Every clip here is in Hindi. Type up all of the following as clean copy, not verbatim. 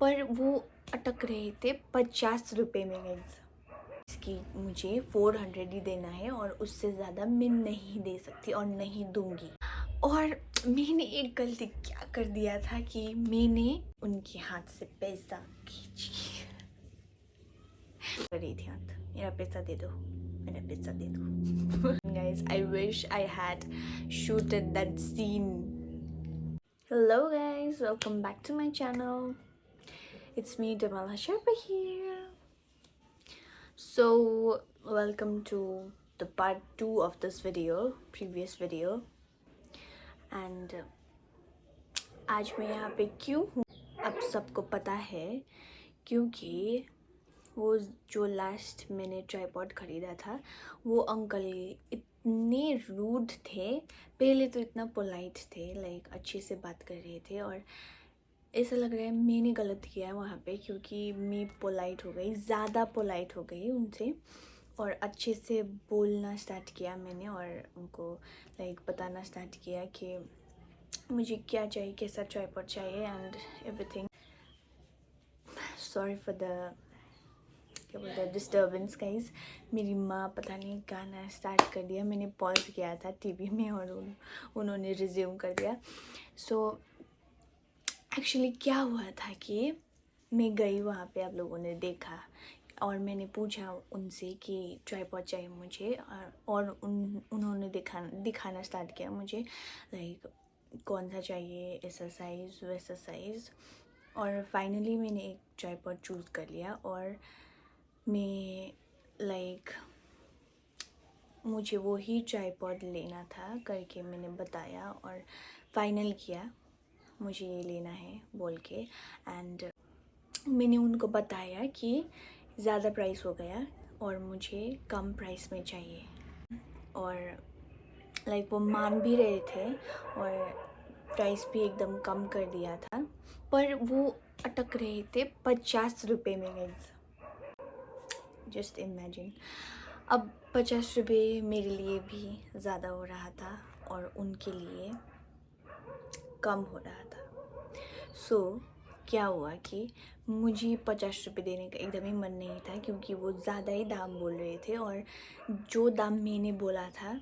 पर वो अटक रहे थे 50 रुपये में गाइस। इसकी मुझे 400 ही देना है और उससे ज़्यादा मैं नहीं दे सकती और नहीं दूंगी। और मैंने एक गलती क्या कर दिया था कि मैंने उनके हाथ से पैसा खींच रही थी, हाथ मेरा पैसा दे दो, मेरा पैसा दे दो। Guys, I wish I had shooted that scene. Hello guys, welcome back to my channel. It's me, Damala Sharpa here. So welcome to the part 2 of this video, previous video. And आज मैं यहाँ पे क्यों हूँ अब सबको पता है, क्योंकि वो जो लास्ट मैंने ट्राइपॉड ख़रीदा था वो अंकल इतने रूड थे। पहले तो इतना पोलाइट थे, लाइक अच्छे से बात कर रहे थे, और ऐसा लग रहा है मैंने गलत किया है वहाँ पे, क्योंकि मैं पोलाइट हो गई, ज़्यादा पोलाइट हो गई उनसे, और अच्छे से बोलना स्टार्ट किया मैंने, और उनको लाइक बताना स्टार्ट किया कि मुझे क्या चाहिए, कैसा ट्राइपॉड चाहिए and everything. Sorry for the क्या बोलते हैं डिस्टर्बेंस गाइज। मेरी माँ पता नहीं गाना स्टार्ट कर दिया, मैंने पॉज किया था टीवी में और उन्होंने रिज्यूम कर दिया। सो एक्चुअली क्या हुआ था कि मैं गई वहाँ पे, आप लोगों ने देखा, और मैंने पूछा उनसे कि ट्राइपॉड चाहिए मुझे, और उन्होंने दिखाना स्टार्ट किया मुझे, लाइक कौन सा चाहिए, ऐसा साइज़ वैसा साइज़, और फाइनली मैंने एक ट्राइपॉड चूज़ कर लिया। और मैं लाइक मुझे वो ही ट्राइपॉड लेना था करके मैंने बताया और फाइनल किया मुझे ये लेना है बोल के। एंड मैंने उनको बताया कि ज़्यादा प्राइस हो गया और मुझे कम प्राइस में चाहिए, और लाइक वो मान भी रहे थे और प्राइस भी एकदम कम कर दिया था, पर वो अटक रहे थे 50 रुपये में गाइस। जस्ट इमेजिन, अब 50 रुपये मेरे लिए भी ज़्यादा हो रहा था और उनके लिए कम हो रहा था। सो क्या हुआ कि मुझे 50 रुपये देने का एकदम ही मन नहीं था, क्योंकि वो ज़्यादा ही दाम बोल रहे थे, और जो दाम मैंने बोला था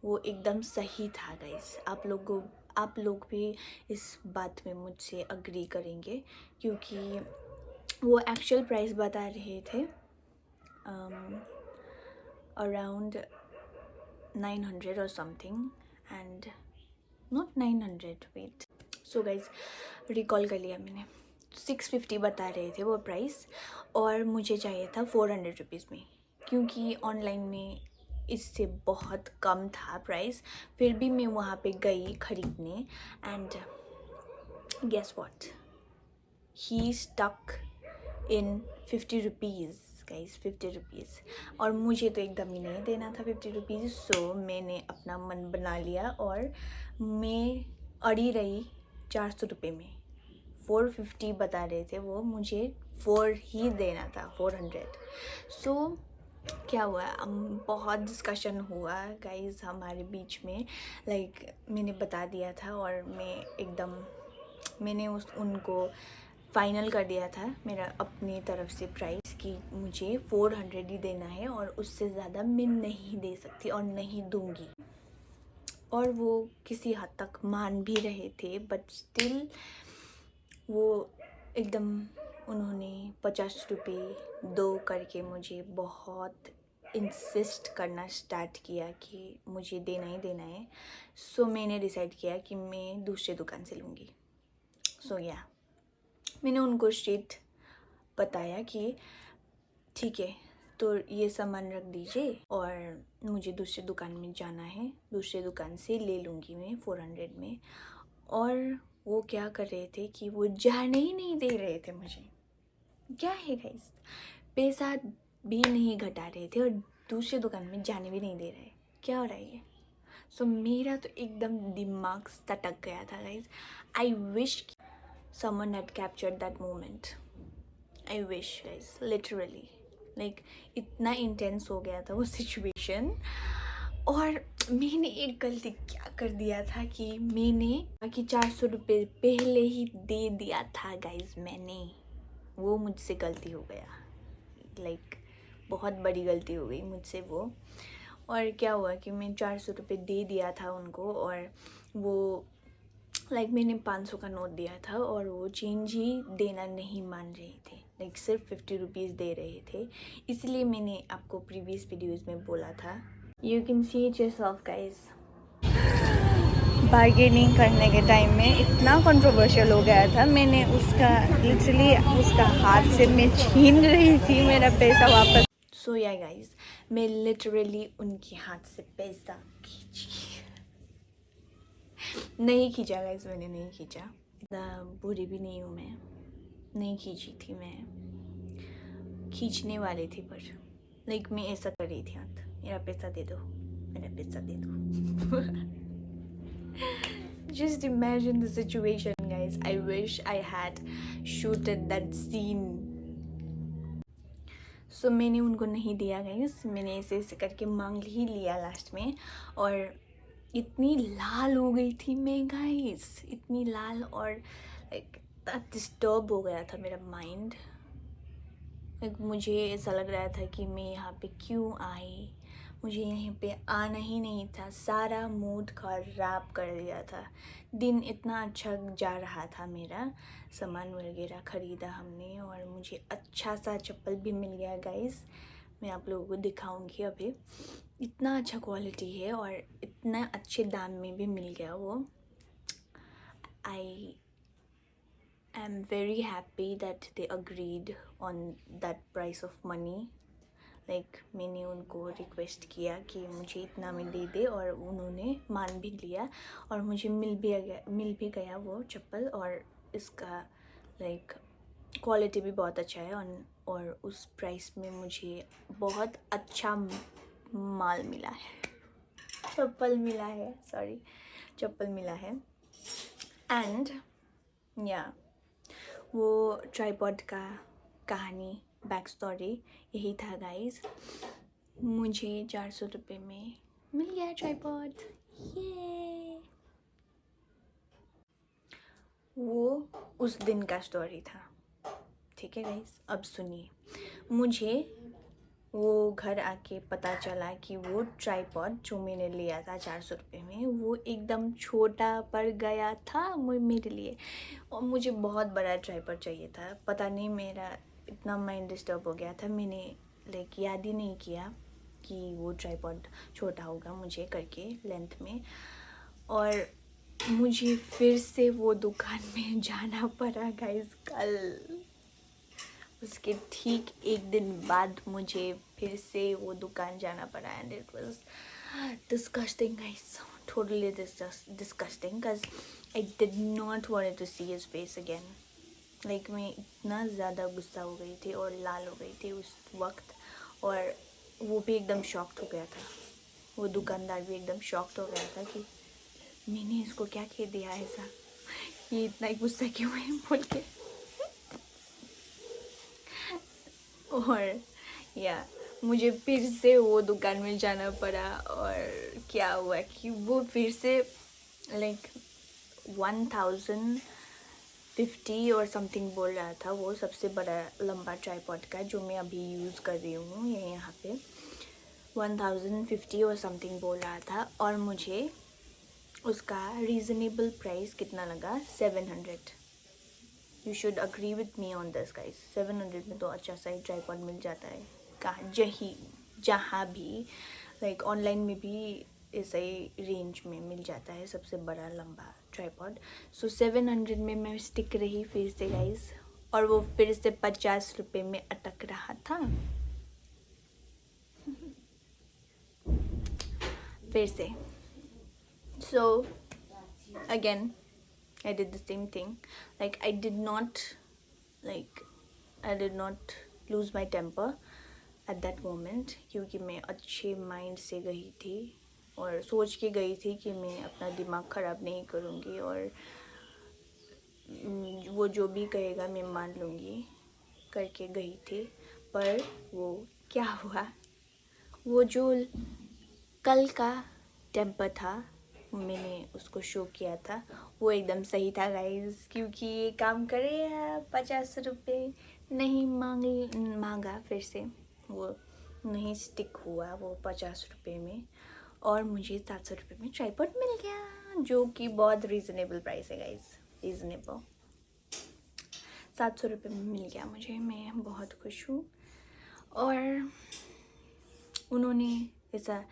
वो एकदम सही था गाइस। आप लोग भी इस बात में मुझसे अग्री करेंगे, क्योंकि वो एक्चुअल प्राइस बता रहे थे around 900 or something, and not 900, wait, so guys recall कर लिया मैंने, 650 बता रहे थे वो प्राइस, और मुझे चाहिए था 400 रुपीज़ में, क्योंकि ऑनलाइन में इससे बहुत कम था प्राइस। फिर भी मैं वहाँ पे गई ख़रीदने, and guess what, he stuck in 50 rupees guys, 50 rupees, और मुझे तो एकदम ही नहीं देना था 50 रुपीज़। सो मैंने अपना मन बना लिया और मैं अड़ी रही 400 रुपये में। 450 बता रहे थे वो, मुझे 4 ही देना था, 400। सो क्या हुआ, बहुत डिस्कशन हुआ गाइस हमारे बीच में, लाइक मैंने बता दिया था और मैंने उनको फाइनल कर दिया था मेरा अपनी तरफ से प्राइस कि मुझे 400 ही देना है और उससे ज़्यादा मैं नहीं दे सकती और नहीं दूंगी। और वो किसी हद तक मान भी रहे थे, बट स्टिल वो एकदम उन्होंने 50 रुपये दो करके मुझे बहुत इंसिस्ट करना स्टार्ट किया कि मुझे देना ही देना है। सो मैंने डिसाइड किया कि मैं दूसरे दुकान से लूँगी। सो या मैंने उनको स्ट्रेट बताया कि ठीक है, तो ये सामान रख दीजिए और मुझे दूसरे दुकान में जाना है, दूसरे दुकान से ले लूँगी मैं 400 में। और वो क्या कर रहे थे कि वो जाने ही नहीं दे रहे थे मुझे। क्या है गाइस, पैसा भी नहीं घटा रहे थे और दूसरे दुकान में जाने भी नहीं दे रहे, क्या हो रहा है ये? सो मेरा तो एकदम दिमाग सटक गया था guys. I wish someone had captured that moment. I wish guys, literally, like इतना इंटेंस हो गया था वो सिचुएशन। और मैंने एक गलती क्या कर दिया था कि मैंने 400 रुपये पहले ही दे दिया था गाइज। मैंने वो मुझसे गलती हो गया, लाइक बहुत बड़ी गलती हो गई मुझसे वो। और क्या हुआ कि मैं 400 रुपये दे दिया था उनको, और वो लाइक मैंने 500 का नोट दिया था और वो चेंज ही देना नहीं मान रहे थे, लाइक सिर्फ 50 रुपीज़ दे रहे थे। इसलिए मैंने आपको प्रीवियस वीडियोज़ में बोला था। You can see it yourself guys. Bargaining करने के टाइम में इतना कंट्रोवर्शियल हो गया था, मैंने उसका लिटरली उसका हाथ से मैं छीन रही थी मेरा पैसा वापस। सो या गाइज, मैं लिटरली उनके हाथ से पैसा नहीं खींचा गाइज, मैंने नहीं खींचा। इतना बुरी भी नहीं हूँ मैं, नहीं खींची थी मैं, खींचने वाली थी पर लाइक मैं ऐसा कर रही थी, हाथ मेरा पैसा दे दो, मेरा पैसा दे दो। Just imagine the situation guys. I wish I had shooted that scene. So मैंने उनको नहीं दिया गाइस, मैंने ऐसे ऐसे करके मांग ही लिया लास्ट में। और इतनी लाल हो गई थी मैं गाइस, इतनी लाल, और लाइक डिस्टर्ब हो गया था मेरा माइंड। लाइक मुझे ऐसा लग रहा था कि मैं यहाँ पे क्यों आई, मुझे यहीं पे आना ही नहीं था। सारा मूड खराब कर दिया था। दिन इतना अच्छा जा रहा था मेरा, सामान वगैरह ख़रीदा हमने और मुझे अच्छा सा चप्पल भी मिल गया गाइस। मैं आप लोगों को दिखाऊंगी अभी। इतना अच्छा क्वालिटी है और इतना अच्छे दाम में भी मिल गया वो। आई am very happy that they agreed on that price of money. Like मैंने उनको रिक्वेस्ट किया कि मुझे इतना में दे दे और उन्होंने मान भी लिया और मुझे मिल भी गया वो चप्पल। और इसका लाइक क्वालिटी भी बहुत अच्छा है और उस प्राइस में मुझे बहुत अच्छा माल मिला है, चप्पल मिला है, सॉरी चप्पल मिला है। एंड या वो ट्राइपॉड का कहानी बैक स्टोरी यही था गाइस। मुझे 400 रुपये में मिल गया ट्राइपॉड, ये वो उस दिन का स्टोरी था। ठीक है गाइस, अब सुनिए। मुझे वो घर आके पता चला कि वो ट्राइपॉड जो मैंने लिया था 400 रुपये में, वो एकदम छोटा पड़ गया था मेरे लिए। और मुझे बहुत बड़ा ट्राइपॉड चाहिए था। पता नहीं मेरा इतना माइंड डिस्टर्ब हो गया था, मैंने लाइक याद ही नहीं किया कि वो ट्राइपॉड छोटा होगा मुझे करके लेंथ में। और मुझे फिर से वो दुकान में जाना पड़ा गाइस कल। उसके ठीक एक दिन बाद मुझे फिर से वो दुकान जाना पड़ा and it was disgusting guys, totally disgusting because I did not want to see his face again. Like मैं इतना ज़्यादा गुस्सा हो गई थी और लाल हो गई थी उस वक्त। और वो भी एकदम शॉक्ड हो गया था, वो दुकानदार भी एकदम शॉक्ड हो गया था कि मैंने इसको क्या कह दिया ऐसा, ये इतना गुस्सा क्यों है बोल के। और या मुझे फिर से वो दुकान में जाना पड़ा। और क्या हुआ कि वो फिर से लाइक 1050 और समथिंग बोल रहा था। वो सबसे बड़ा लंबा ट्राइपॉड का जो मैं अभी यूज़ कर रही हूँ ये यहाँ पे 1050 और समथिंग बोल रहा था। और मुझे उसका रीज़नेबल प्राइस कितना लगा, 700। You should agree with me on this guys. 700 में तो अच्छा सा ही ट्राइपॉड मिल जाता है जहाँ भी, लाइक ऑनलाइन में भी ऐसा ही रेंज में मिल जाता है सबसे बड़ा लंबा ट्राइपॉड। सो 700 में मैं स्टिक रही फिर से गाइस। और वो फिर से 50 रुपये में अटक रहा था फिर से। So again I did the same thing. Like I did not lose my temper at that moment, क्योंकि मैं अच्छे माइंड से गई थी और सोच के गई थी कि मैं अपना दिमाग ख़राब नहीं करूँगी और वो जो भी कहेगा मैं मान लूँगी करके गई थी। पर वो क्या हुआ, वो जो कल का टेम्पर था, मैंने उसको शो किया था, वो एकदम सही था गाइस, क्योंकि ये काम करे 50 रुपये नहीं मांगा फिर से, वो नहीं स्टिक हुआ वो 50 रुपये में, और मुझे 700 रुपये में ट्राइपॉड मिल गया, जो कि बहुत रीज़नेबल प्राइस है गाइस, रीज़नेबल। 700 रुपये में मिल गया मुझे, मैं बहुत खुश हूँ। और उन्होंने ऐसा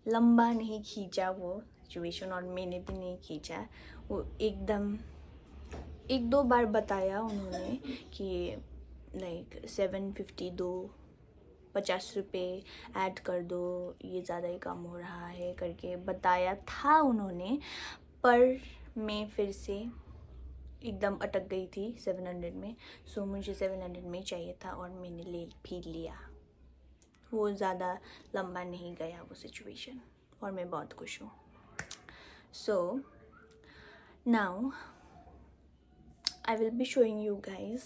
लंबा नहीं खींचा वो सिचुएशन, और मैंने भी नहीं खींचा, वो एकदम 1-2 बार बताया उन्होंने कि लाइक 750 दो, 50 रुपये ऐड कर दो, ये ज़्यादा ही कम हो रहा है करके बताया था उन्होंने, पर मैं फिर से एकदम अटक गई थी 700 में। सो मुझे 700 में चाहिए था और मैंने ले भी लिया, वो ज़्यादा लंबा नहीं गया वो सिचुएशन, और मैं बहुत खुश हूँ। So now I will be showing you guys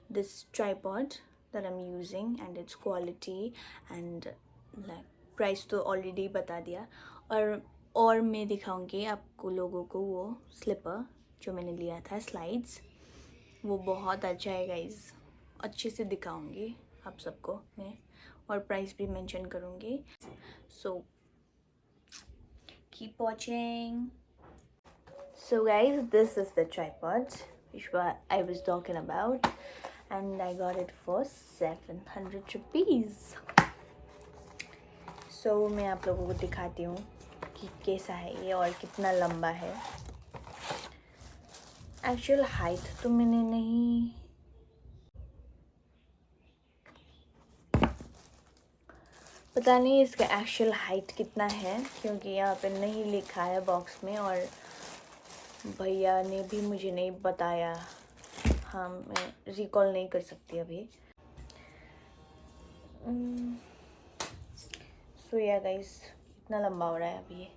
this tripod that I'm using and its quality and like price तो already बता दिया, और मैं दिखाऊंगी आपको लोगों को वो स्लीपर जो मैंने लिया था स्लाइड्स, वो बहुत अच्छा है गाइज, अच्छे से दिखाऊंगी आप सबको मैं, और प्राइस भी मेंशन करूंगी। So keep watching. So guys, this is the tripod which I was talking about, and I got it for 700 rupees. So मैं आप लोगों को दिखाती हूँ कि कैसा है ये और कितना लंबा है। एक्चुअल हाइट तो मैंने नहीं, पता नहीं इसका एक्चुअल हाइट कितना है, क्योंकि यहाँ पे नहीं लिखा है बॉक्स में, और भैया ने भी मुझे नहीं बताया। हाँ, मैं रिकॉल नहीं कर सकती अभी। सो या गाइस, इतना लंबा हो रहा है अभी ये,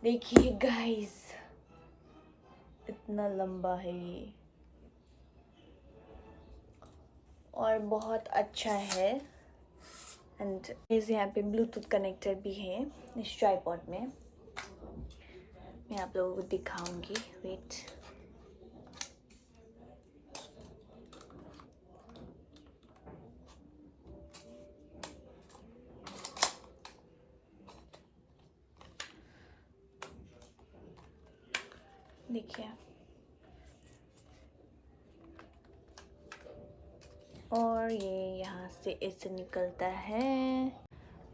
देखिए गाइस इतना लंबा है ये, और बहुत अच्छा है। एंड इस यहाँ पे ब्लूटूथ कनेक्टर भी है इस ट्राइपॉड में, मैं आप लोगों को दिखाऊंगी, वेट। देखिए, और ये यहाँ से ऐसे निकलता है,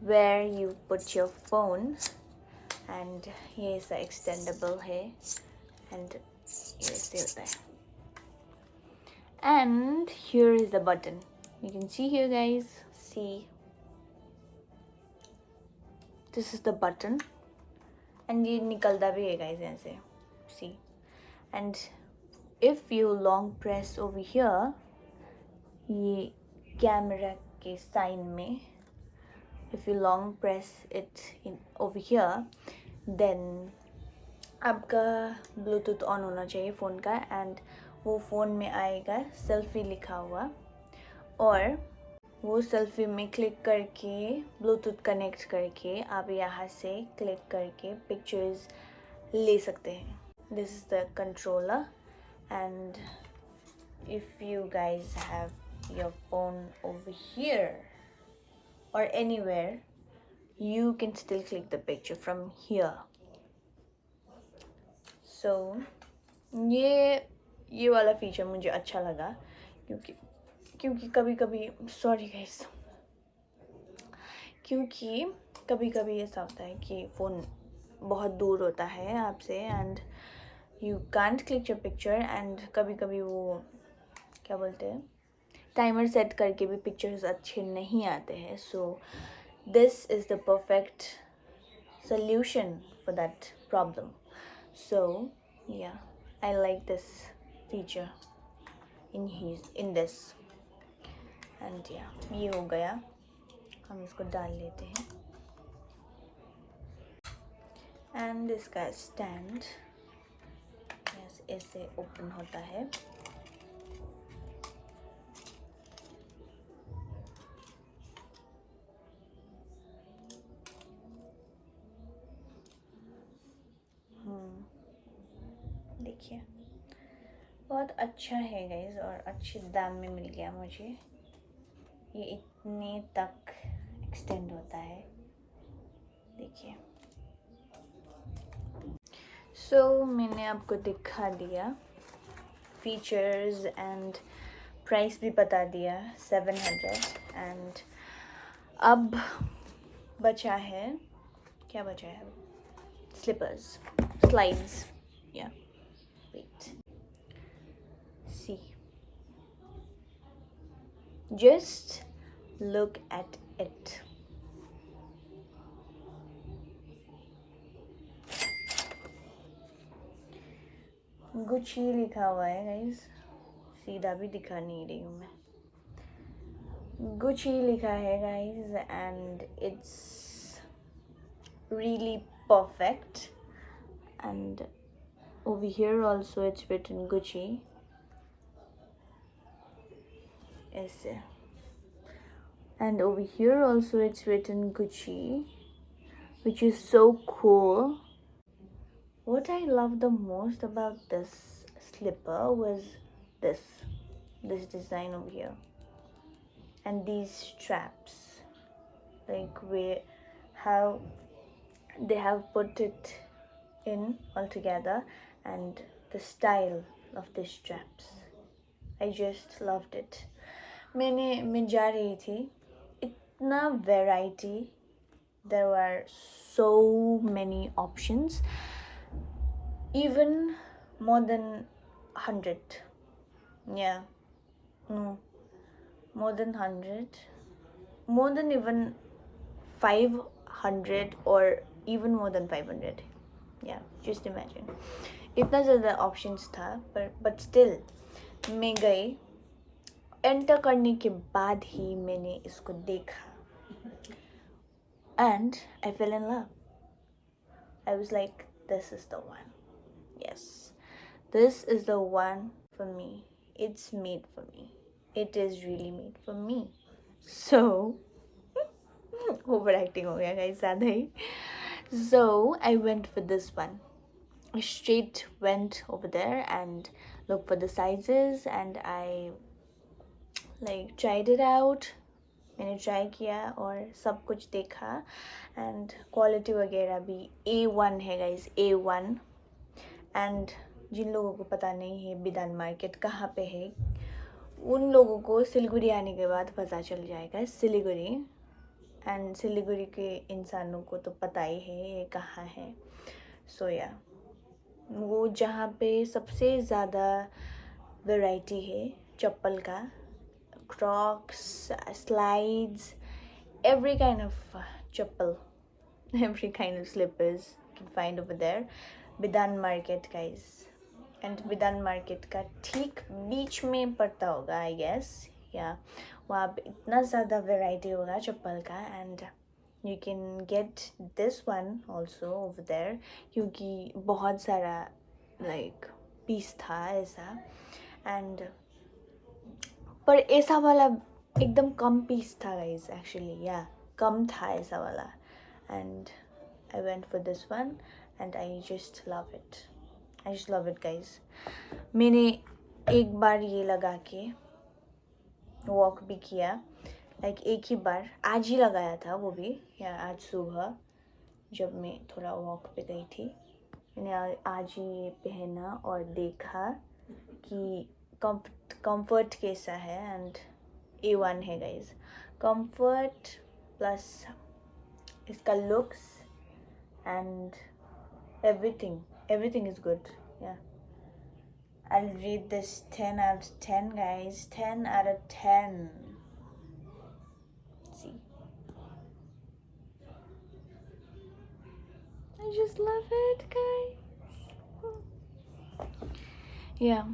where you put your phone, and ये ऐसा एक्सटेंडेबल है, एंड ये ऐसे होता है, and here is the button, you can see here guys, see this is the button, and ये निकलता भी है guys यहाँ से, see, and if you long press over here, ये कैमरा के साइन में, if you long press it in over here, then आपका ब्लूटूथ ऑन होना चाहिए फ़ोन का, एंड वो फ़ोन में आएगा सेल्फी लिखा हुआ, और वो सेल्फी में क्लिक करके ब्लूटूथ कनेक्ट करके आप यहाँ से क्लिक करके पिक्चर्स ले सकते हैं। This is the controller, and if you guys have your phone over here or anywhere, you can still click the picture from here. So ये वाला फीचर मुझे अच्छा लगा, क्योंकि कभी कभी, सॉरी गाइस, क्योंकि कभी कभी ऐसा होता है कि फ़ोन बहुत दूर होता है आपसे, and you can't click your picture, and कभी कभी वो क्या बोलते हैं, टाइमर सेट करके भी पिक्चर्स अच्छे नहीं आते हैं। So this is the perfect solution for that problem. So yeah, I like this feature in this, and yeah, ये हो गया, हम इसको डाल लेते हैं, एंड इसका स्टैंड ऐसे ओपन होता है, बहुत अच्छा है गाइज और अच्छे दाम में मिल गया मुझे। ये इतने तक एक्सटेंड होता है, देखिए। सो मैंने आपको दिखा दिया, फीचर्स एंड प्राइस भी बता दिया, 700। एंड अब बचा है, क्या बचा है? स्लीपर्स, स्लाइड्स, या wait, see, just look at it. Gucci लिखा हुआ है गाइस, सीधा भी दिखा नहीं रही हूँ मैं। गुच्ची लिखा है guys and it's really perfect, and over here also it's written Gucci, ऐसे, and over here also it's written Gucci, which is so cool. What I love the most about this slipper was this design over here and these straps, like where how they have put it in all together, and the style of the straps, I just loved it. मैं जा रही थी, इतना variety, there were so many options, even more than 100, yeah, no, more than 100, more than even 500 or even more than 500, yeah, just imagine, इतना ज़्यादा options था, but still मैं गई, एंटर करने के बाद ही मैंने इसको देखा, and I fell in love. I was like, this is the one. Yes, this is the one for me. It's made for me. It is really made for me. So overacting हो गया guys ज़्यादा ही. So I went for this one. I straight went over there and looked for the sizes, and I like tried it out. मैंने ट्राई किया और सब कुछ देखा, एंड क्वालिटी वगैरह भी A1 है गाइस, A1। एंड जिन लोगों को पता नहीं है बिदान मार्केट कहाँ पे है, उन लोगों को सिलीगुड़ी आने के बाद पता चल जाएगा सिलीगुड़ी, एंड सिलीगुड़ी के इंसानों को तो पता ही है ये कहाँ है। सो या वो जहाँ पे सबसे ज़्यादा वैरायटी है चप्पल का, Crocs, slides, every kind of chappal, every kind of slippers you can find over there. Bidhan market guys, and Bidhan market का ठीक बीच में पड़ता होगा I guess, या वहाँ पे इतना ज़्यादा वैरायटी होगा चप्पल का, and you can get this one also over there, क्योंकि बहुत सारा like पीस था ऐसा, and पर ऐसा वाला एकदम कम पीस था गाइज, एक्चुअली या कम था ऐसा वाला, and I went for this one and I just love it guys. मैंने एक बार ये लगा के वॉक भी किया, लाइक एक ही बार, आज ही लगाया था वो भी, या आज सुबह जब मैं थोड़ा वॉक पे गई थी, मैंने आज ही ये पहना और देखा कि कंफर्ट कैसा है, एंड A1 है गाइज, कंफर्ट प्लस इसका looks and everything is good, yeah. I'll read this 10 out of 10 guys, 10 out of 10. See, I just love it guys, yeah.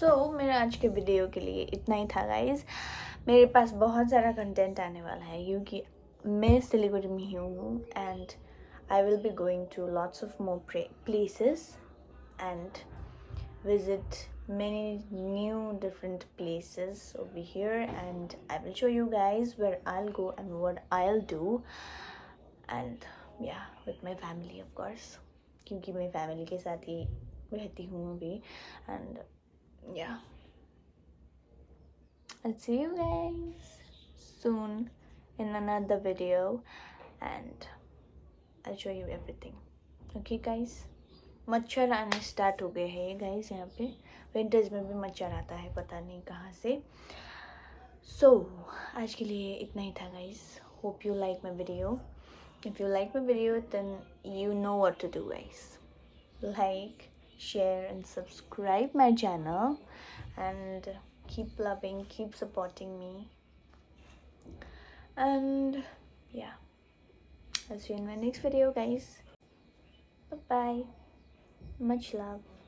सो मेरे आज के वीडियो के लिए इतना ही था गाइज़। मेरे पास बहुत सारा कंटेंट आने वाला है क्योंकि मैं सिलीगुड़ी में ही हूँ, and I will be going to lots of more places and visit many new different places over here, and I will show you guys where I'll go and what I'll do, and yeah, with my family of course, क्योंकि मैं फैमिली के साथ ही रहती हूँ अभी. And yeah, I'll see you guys soon in another video, and I'll show you everything. Okay guys, मच्छर आने स्टार्ट हो गए हैं गाइस. यहाँ पे विंटर्स में भी मच्छर आता है, पता नहीं कहाँ से. सो आज के लिए इतना ही था guys. Hope you like my video. If you like my video then you know what to do guys. Like, share and subscribe my channel, and keep loving, keep supporting me, and yeah, I'll see you in my next video guys. Bye bye, much love.